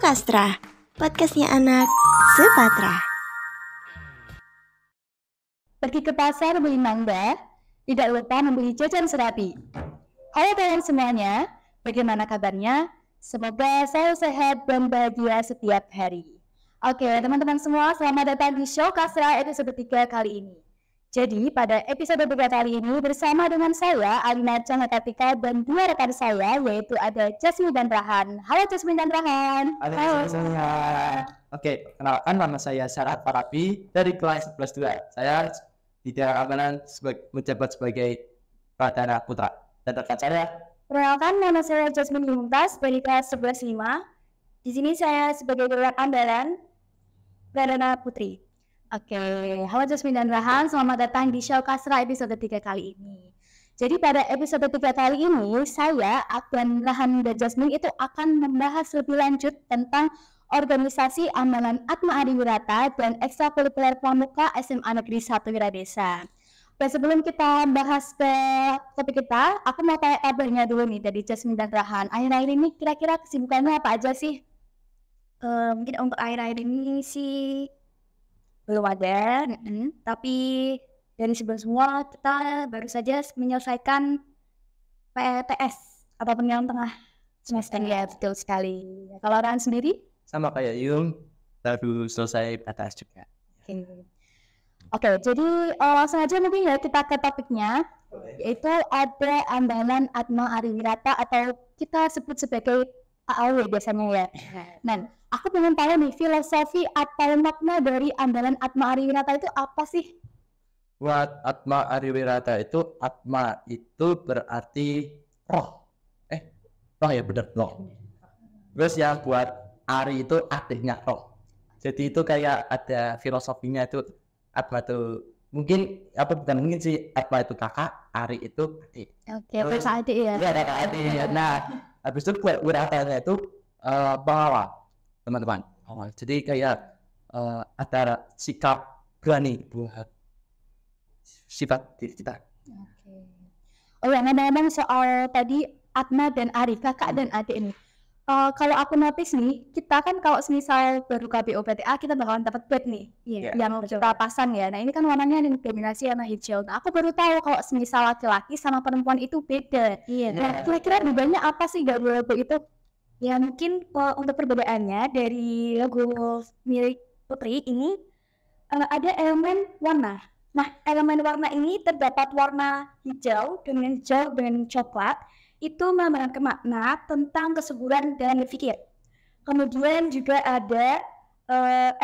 Showcastra, podcastnya anak Sepatra. Pergi ke pasar beli mangga, tidak lupa membeli jajan serabi. Halo kalian semuanya, bagaimana kabarnya? Semoga selalu sehat dan bahagia setiap hari. Oke, teman-teman semua, selamat datang di Showcastra episode 3 kali ini. Jadi, pada episode 3 kali ini bersama dengan saya, Alina Cangatatika, dan dua rekan saya, yaitu ada Jasmine dan Rahan. Halo Jasmine dan Rahan. Halo semuanya. Oke, kenalkan nama saya Syarat Parabi dari kelas 11-2. Saya di daerah Amanan menjabat sebagai Pradana Putra. Dan rekan saya, Perkenalkan, nama saya Jasmine Mumtaz dari kelas 11-5. Di sini saya sebagai guru andalan Pradana Putri. Oke, halo Jasmine dan Rahan, selamat datang di Showcastra episode 3 kali ini. Jadi pada episode 3 kali ini, saya, dan Rahan dan Jasmine itu akan membahas lebih lanjut tentang organisasi amalan Atma Adiwirata dan ekstrakurikuler pramuka SMA Negeri 1 Wiradesa. Dan sebelum kita bahas ke topik kita, aku mau tanya kabarnya dulu nih dari Jasmine dan Rahan. Akhir-akhir ini kira-kira kesibukannya apa aja sih? Mungkin untuk akhir-akhir ini sih belum ada, tapi dari sebelum semua kita baru saja menyelesaikan PTS atau penilaian tengah semester. Ya, betul sekali. Kalau Rahan sendiri? sama kayak Yung, baru selesai PTS juga. Oke, jadi langsung aja mungkin ya kita ke topiknya, yaitu ada andalan Atma Adiwirata atau kita sebut sebagai AAW biasanya ya. Nah, aku pengen tanya nih, filosofi atau makna dari andalan Atma Adiwirata itu apa sih? Buat Atma Adiwirata itu, Atma itu berarti roh. Roh ya bener, roh. Terus yang buat Ari itu adiknya roh. Jadi itu kayak ada filosofinya itu. Atma itu mungkin bukan mungkin sih, Atma itu kakak, Ari itu adik. Oke, terus adik ya. Iya, kakak adik. Nah, habis itu wiratanya itu pengawal, teman-teman. Jadi kayak ada sikap berani buat sifat diri kita. Oke. Oh ya, ngomong soal tadi Atma dan Ari, kakak dan adik ini. Kalau aku notice nih, kita kan kalau misal baru KBO-PTA kita bakalan dapat bed nih, yang kita pasang ya. Nah ini kan warnanya dominasi warna hijau. Nah aku baru tahu kalau misal laki-laki sama perempuan itu beda. Nah kira-kira bedanya apa sih logo itu? Ya mungkin untuk perbedaannya dari logo milik Putri ini ada elemen warna. Nah elemen warna ini terdapat warna hijau dengan coklat. Itu melambangkan makna tentang kesuburan dan berpikir. Kemudian juga ada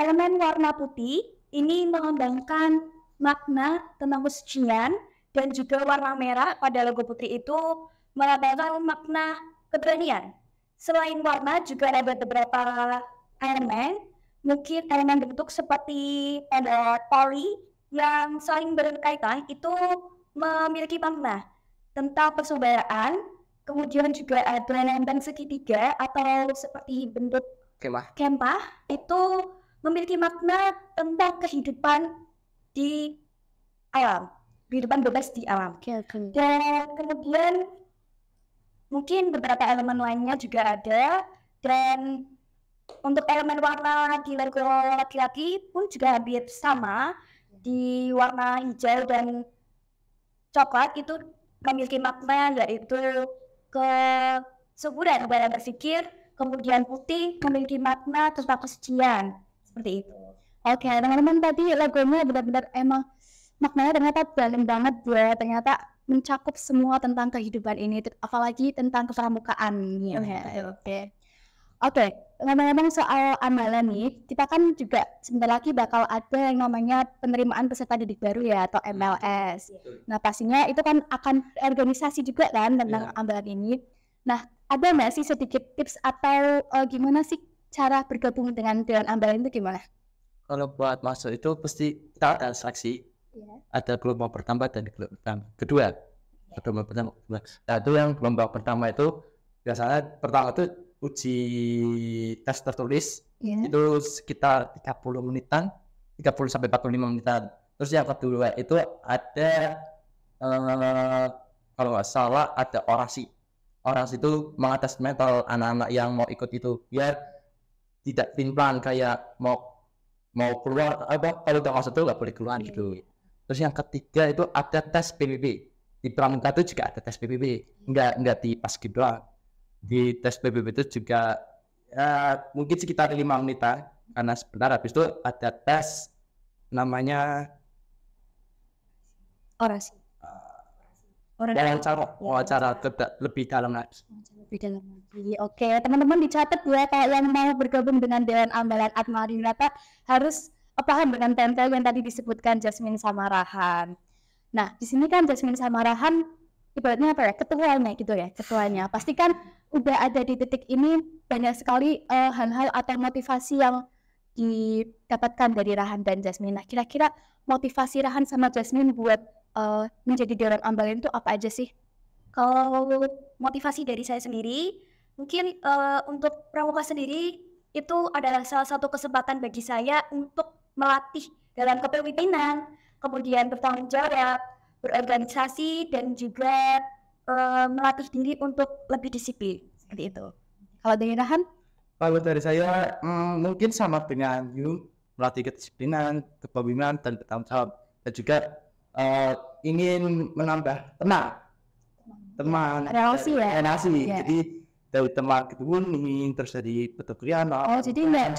elemen warna putih, ini melambangkan makna tentang kesucian, dan juga warna merah pada logo Putri itu melambangkan makna keberanian. Selain warna juga ada beberapa elemen, mungkin elemen bentuk seperti pada poli yang saling berkaitan itu memiliki makna tentang persaudaraan. Kemudian juga ada lempeng segitiga atau seperti bentuk kemah itu memiliki makna tentang kehidupan di alam, kehidupan bebas di alam. Dan kemudian mungkin beberapa elemen lainnya juga ada, dan untuk elemen warna di logo laki-laki pun juga hampir sama, di warna hijau dan coklat itu memiliki makna yaitu kesuburan dalam berpikir. Kemudian putih memiliki makna tentang kesucian, seperti itu. Oke, teman-teman, tadi logonya benar-benar emang maknanya ternyata dalam banget ya, ternyata mencakup semua tentang kehidupan ini, apalagi tentang kepramukaan. Oke, ngomong-ngomong soal amalan nih, kita kan juga sebentar lagi bakal ada yang namanya penerimaan peserta didik baru ya, atau MLS. Nah pastinya itu kan akan organisasi juga kan tentang amalan ini. Nah ada nggak sih sedikit tips atau gimana sih cara bergabung dengan amalan itu gimana? Kalau buat masuk itu pasti kita ada seleksi. Ada gelombang pertama dan gelombang kedua. Nah itu yang gelombang pertama itu biasanya pertama itu uji tes tertulis, itu sekitar 30 menitan, 30 sampai 45 menitan. Terus yang kedua itu ada kalau nggak salah ada orasi. Orasi itu mengatas mental anak-anak yang mau ikut itu, biar tidak timpang kayak mau keluar apa kalau udah masuk tuh nggak boleh keluar gitu. Terus yang ketiga itu ada tes PBB. Di pramuka itu juga ada tes PBB, nggak di paskib doang. Di tes PBB itu juga mungkin sekitar 5 menitan, karena sebentar. Habis itu ada tes namanya orasi. wawancara lebih dalam lagi. Oke, teman-teman dicatat ya, kalau yang mau bergabung dengan Dewan Ambalan Atma Adiwinata harus paham dengan titel yang tadi disebutkan Jasmine sama Rahan. Nah, di sini kan Jasmine sama Rahan ibaratnya apa ya, ketuanya. Pasti kan udah ada di titik ini banyak sekali hal-hal atau motivasi yang didapatkan dari Rahan dan Jasmine. Nah, kira-kira motivasi Rahan sama Jasmine buat menjadi Dewan Ambalan itu apa aja sih? Kalau motivasi dari saya sendiri, mungkin untuk pramuka sendiri itu adalah salah satu kesempatan bagi saya untuk melatih dalam kepemimpinan, kemudian bertanggung jawab, berorganisasi, dan juga melatih diri untuk lebih disiplin, seperti itu. Kalau dari Rahan? Kalau dari saya mungkin sama dengan you, melatih kedisiplinan, kepemimpinan, dan bertanggung jawab, dan juga ingin menambah teman relasi ya. Jadi dari teman ketemu terus dari petukian. Jadi nggak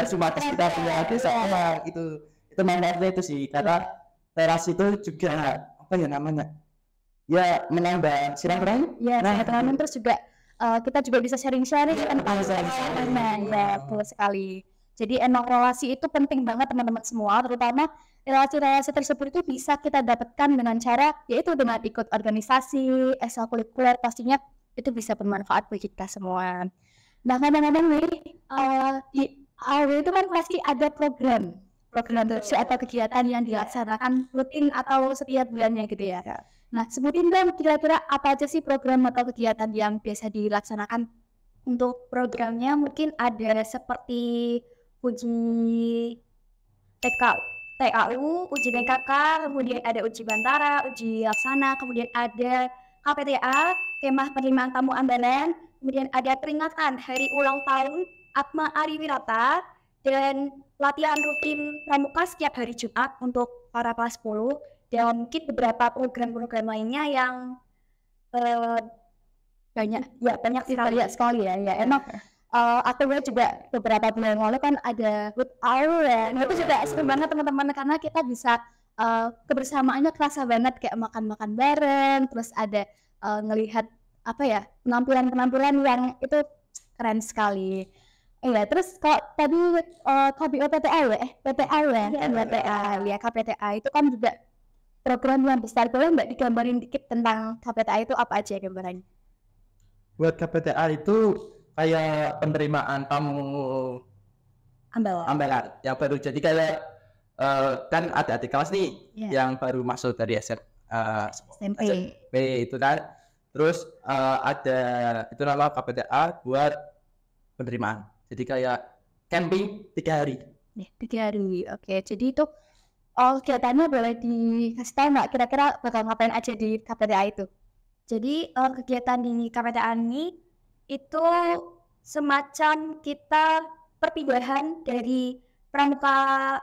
cuma kita punya itu sama itu manfaatnya itu sih, karena relasi itu juga apa ya namanya, ya menambah silaturahmi. Ya, silaturahmi, terus juga kita juga bisa sharing-sharing tentang ya, betul sekali. Jadi emang relasi itu penting banget teman-teman semua, terutama relasi-relasi tersebut itu bisa kita dapatkan dengan cara yaitu dengan ikut organisasi, ekstrakurikuler, pastinya itu bisa bermanfaat bagi kita semua. Nah, kadang-kadang nih di AW itu kan pasti ada program atau kegiatan yang dilaksanakan rutin atau setiap bulannya gitu ya. Nah, sebutin dong kira-kira apa aja sih program atau kegiatan yang biasa dilaksanakan? Untuk programnya mungkin ada seperti uji TKU, uji BKK, kemudian ada uji Bantara, uji Laksana, kemudian ada KPTA, Kemah Penerimaan Tamu Ambalan, kemudian ada peringatan Hari Ulang Tahun Atma Adiwinata, dan latihan rutin pramuka setiap hari Jumat untuk para kelas 10, dan mungkin beberapa program-program lainnya yang banyak sekali ya. Emang atau juga beberapa bulan lalu kan ada Good Hour ya. Nah, itu juga seru banget teman-teman, karena kita bisa kebersamaannya kerasa banget, kayak makan-makan bareng, terus ada ngelihat apa ya, penampilan yang itu keren sekali. Iya, terus kalau tadi KBO KPTA itu kan juga program yang besar. Boleh Mbak digambarin dikit tentang KPTA itu apa aja gambarannya? Buat KPTA itu kayak penerimaan tamu ambalan yang baru, jadi kayak kan ada adik kelas nih yang baru masuk dari SMP itu kan, terus ada itu nama KPTA buat penerimaan, jadi kayak camping 3 hari. 3 hari, oke. Jadi itu kegiatannya boleh dikasih tahu nggak kira-kira bakal ngapain aja di KPTA itu? Jadi kegiatan di KPTA ini itu semacam kita perpindahan dari pramuka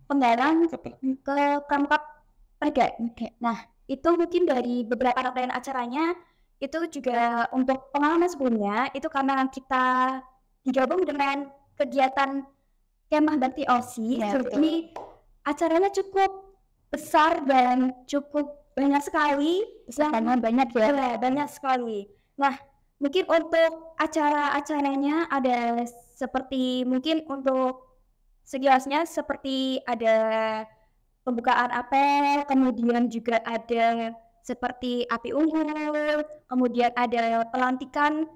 Penggalang ke pramuka Perga. Nah, itu mungkin dari beberapa rangkaian acaranya itu juga untuk pengalaman sebelumnya, itu karena kita digabung dengan kegiatan Kemah Bakti OSI. Jadi acaranya cukup besar dan cukup banyak sekali. Banyak sekali. Nah, mungkin untuk acara-acaranya ada seperti, mungkin untuk sekilasnya seperti ada pembukaan apel, kemudian juga ada seperti api unggun, kemudian ada pelantikan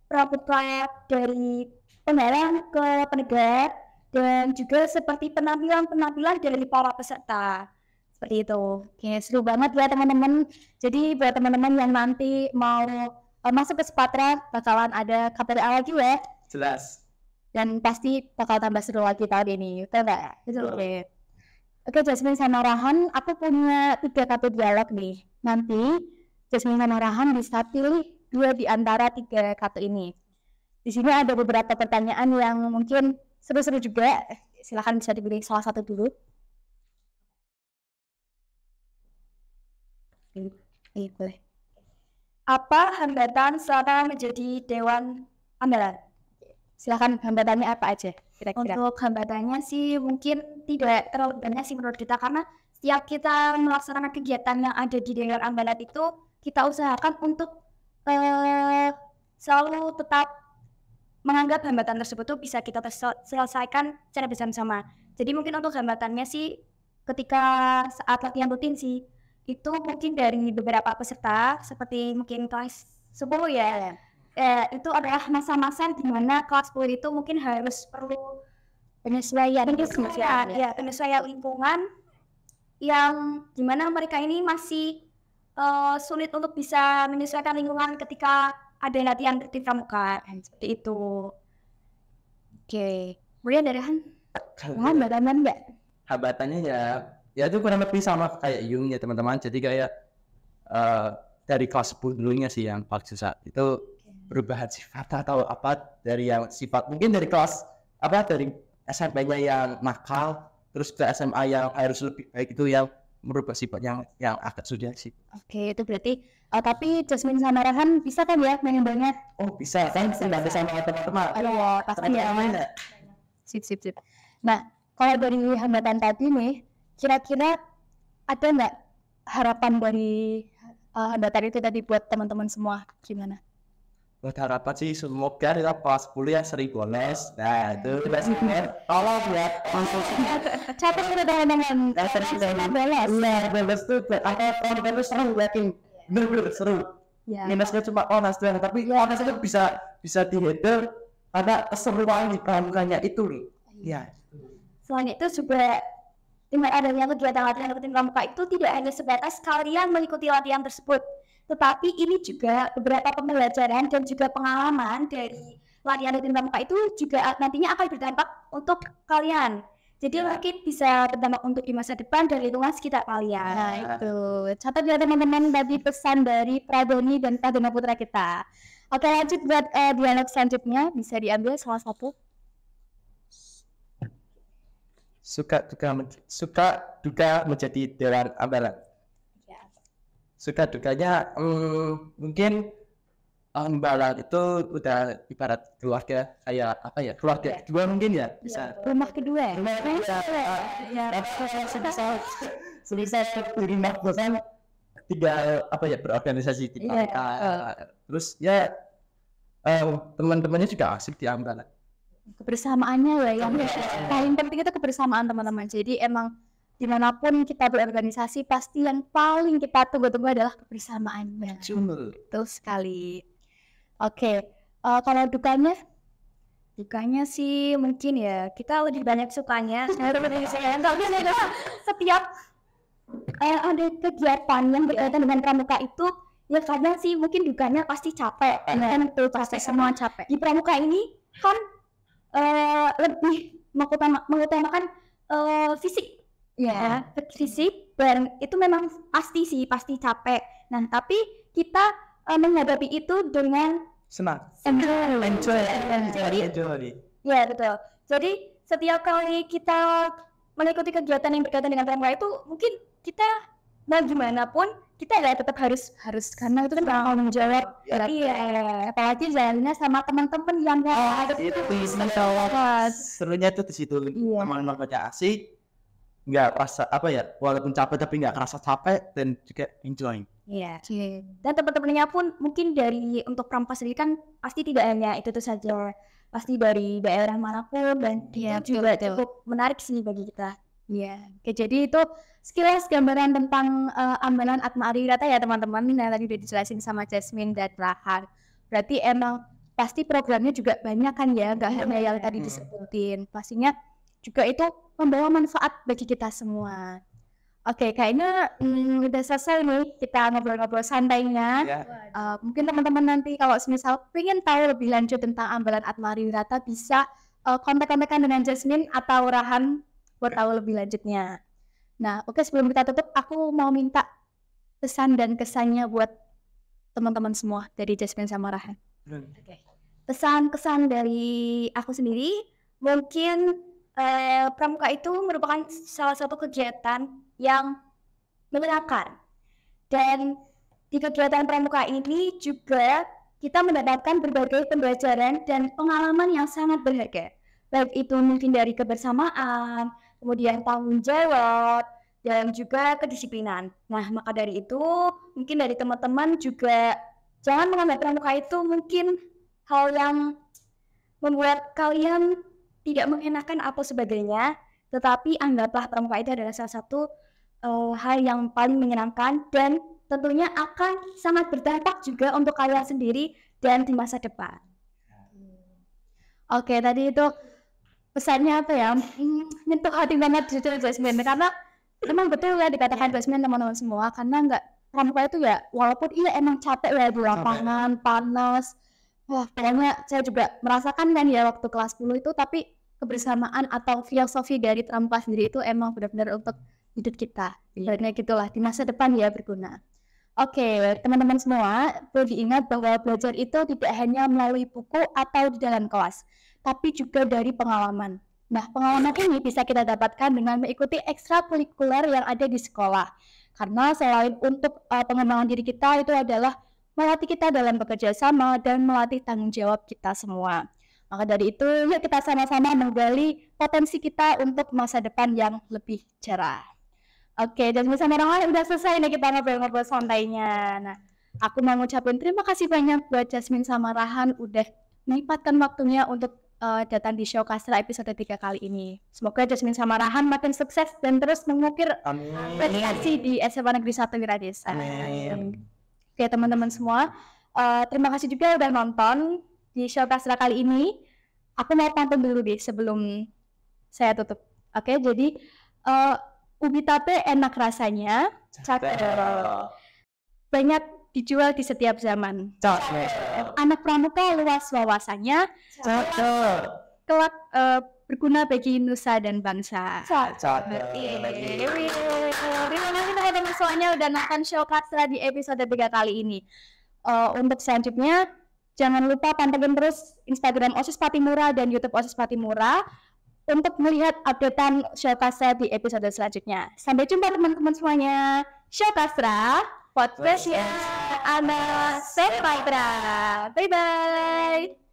pramuka dari Penggalang ke Penegak, dan juga seperti penampilan dari para peserta. Seperti itu. Oke, seru banget ya teman-teman. Jadi buat teman-teman yang nanti mau masuk ke Sepatra, bakalan ada KPTA lagi ya. Jelas. Dan pasti bakal tambah seru lagi tahun ini. Betul nggak? Betul. Oke, Jasmine sama Rahan, aku punya 3 kartu dialog nih. Nanti Jasmine sama Rahan bisa pilih 2 di antara 3 kartu ini. Di sini ada beberapa pertanyaan yang mungkin seru-seru juga. Silakan bisa dipilih salah satu dulu. Boleh. Apa hambatan selama menjadi Dewan Ambalan? Silakan, hambatannya apa aja kira-kira? Untuk hambatannya sih mungkin tidak terlalu banyak sih menurut kita, karena setiap kita melaksanakan kegiatan yang ada di Dewan Ambalan itu kita usahakan untuk selalu tetap menganggap hambatan tersebut tuh bisa kita selesaikan secara bersama-sama. Jadi mungkin untuk hambatannya sih ketika saat latihan rutin sih itu mungkin dari beberapa peserta seperti mungkin kelas 10 ya. Itu adalah masa-masa di mana kelas 10 itu mungkin harus perlu penyesuaian lingkungan yang dimana mereka ini masih sulit untuk bisa menyesuaikan lingkungan ketika ada latihan rutin pramuka seperti itu. Oke, kemudian dari Hambatan nggak? Hambatannya ya itu kurang lebih sama kayak Yung ya teman-teman. Jadi kayak dari kelas 10 dulunya sih yang paling susah itu perubahan sifat atau apa dari yang sifat mungkin dari kelas dari SMP-nya yang nakal terus ke SMA yang harus lebih baik, itu yang merubah sifat yang agak sudah sih. Oke, itu berarti tapi Jasmine sama Rahan bisa kan ya mengimbangnya? Oh bisa kan, sama teman-teman. Aduh, pasti ya. Sip. Nah, kalau dari hambatan tadi nih, kira-kira ada nggak harapan dari hambatan itu tadi buat teman-teman semua gimana? Buat harapan sih semoga kita kelas 10 yang sering bolos. Nah itu biasanya tolong buat Catat kita dengan bolos tuh bolos seru berarti bener seru. Minusnya cuma onas doang, tapi onas itu bisa dihandle karena keseruan di pramukanya itu nih. Ya. Selain itu juga dengan adanya kegiatan latihan rutin pramuka itu tidak hanya sebatas kalian mengikuti latihan tersebut, tetapi ini juga beberapa pembelajaran dan juga pengalaman dari latihan rutin pramuka itu juga nantinya akan berdampak untuk kalian. Jadi mungkin bisa berdampak untuk di masa depan dan lingkungan sekitar kalian. Nah itu, catat ya teman-teman tadi pesan dari Pradoni dan Pradona Putra kita. Oke, lanjut buat dialog selanjutnya, bisa diambil salah satu. Suka duka menjadi Dewan Ambalan. Suka dukanya mungkin Ambalan itu udah ibarat keluarga, kayak apa ya, keluarga kedua mungkin ya, bisa Rumah kedua sebisa terima bosan tinggal berorganisasi di terus ya teman-temannya juga asik di Ambalan. Kebersamaannya ya yang paling penting itu kebersamaan teman-teman. Jadi emang dimanapun kita berorganisasi pasti yang paling kita tunggu-tunggu adalah kebersamaan. Betul sekali. Oke, kalau dukanya sih mungkin ya kita lebih banyak sukanya. Setiap ada kegiatan yang berkaitan dengan pramuka itu ya kadang sih mungkin dukanya pasti capek. Kan itu pasti semua capek. Di pramuka ini kan lebih mengutamakan fisik fisik, dan itu memang pasti capek. Nah tapi kita menghadapi itu dengan senang, enjoy. Ya betul. Jadi setiap kali kita mengikuti kegiatan yang berkaitan dengan pramuka itu mungkin kita mau gimana pun kita ya tetap harus karena itu kan tanggung jawab. Iya, apalagi jalannya sama teman-teman yang serunya tuh di situ. Teman-temannya asik, nggak rasa walaupun capek tapi nggak kerasa capek dan juga enjoy. Iya. Dan teman-temannya pun mungkin dari untuk pramuka sendiri kan pasti tidak hanya itu saja, pasti dari daerah manapun, dan itu juga cukup menarik sih bagi kita. Iya, oke, jadi itu sekilas gambaran tentang Ambalan Atma Ariwirata ya teman-teman, yang tadi udah dijelasin sama Jasmine dan Rahan. Berarti emang pasti programnya juga banyak kan ya, gak hanya yang tadi disebutin. Pastinya juga itu membawa manfaat bagi kita semua. Oke, kayaknya udah selesai nih kita ngobrol-ngobrol santainya. Mungkin teman-teman nanti kalau misal pengen tahu lebih lanjut tentang Ambalan Atma Ariwirata bisa kontak-kontakan dengan Jasmine atau Rahan buat tahu lebih lanjutnya. Nah, oke, sebelum kita tutup, aku mau minta pesan dan kesannya buat teman-teman semua dari Jasmine sama Rahan. pesan-kesan dari aku sendiri, mungkin pramuka itu merupakan salah satu kegiatan yang menyenangkan. Dan di kegiatan pramuka ini juga kita mendapatkan berbagai pembelajaran dan pengalaman yang sangat berharga. Baik itu mungkin dari kebersamaan, kemudian tanggung jawab, dan juga kedisiplinan. Nah, maka dari itu mungkin dari teman-teman juga jangan menganggap pramuka itu mungkin hal yang membuat kalian tidak mengenakan atau sebagainya, tetapi anggaplah pramuka itu adalah salah satu hal yang paling menyenangkan dan tentunya akan sangat berdampak juga untuk kalian sendiri dan di masa depan. Oke, tadi itu pesannya apa ya? Nyentuh hati banget jujur Jasmine, karena emang betul ya dikatakan Jasmine teman-teman semua, karena nggak pramuka itu ya walaupun iya emang capek ya di lapangan, panas. Wah, pokoknya saya juga merasakan kan ya waktu kelas 10 itu, tapi kebersamaan atau filosofi dari pramuka sendiri itu emang benar-benar untuk hidup kita. Karena gitulah di masa depan ya berguna. Oke, teman-teman semua, perlu diingat bahwa belajar itu tidak hanya melalui buku atau di dalam kelas, tapi juga dari pengalaman. Nah, pengalaman ini bisa kita dapatkan dengan mengikuti ekstrakurikuler yang ada di sekolah. Karena selain untuk pengembangan diri kita, itu adalah melatih kita dalam bekerja sama dan melatih tanggung jawab kita semua. Maka dari itu, yuk kita sama-sama menggali potensi kita untuk masa depan yang lebih cerah. Oke, dan bersama orang lain udah selesai nih kita ngobrol-ngobrol santainya. Nah, aku mau ngucapin terima kasih banyak buat Jasmine sama Rahan udah menyempatkan waktunya untuk datang di Show Kastra episode 3 kali ini. Semoga Jasmine sama Rahan makin sukses dan terus mengukir prestasi di SMA Negeri 1 Wiradesa. Oke, teman-teman semua, terima kasih juga udah nonton di Show Kastra kali ini. Aku mau pantun dulu deh sebelum saya tutup. Oke, jadi ubi tape enak rasanya, banyak dijual di setiap zaman. Anak pramuka luas wawasannya, kelak berguna bagi nusa dan bangsa. Terima kasih teman-teman semuanya udah nonton Show Kastra di episode 3 kali ini. Untuk selanjutnya, jangan lupa pantengin terus Instagram OSIS Patimura dan YouTube OSIS Patimura untuk melihat updatean Show Kastra di episode selanjutnya. Sampai jumpa teman-teman semuanya. Show Kastra, podcastnya anak Sepatra. Bye-bye.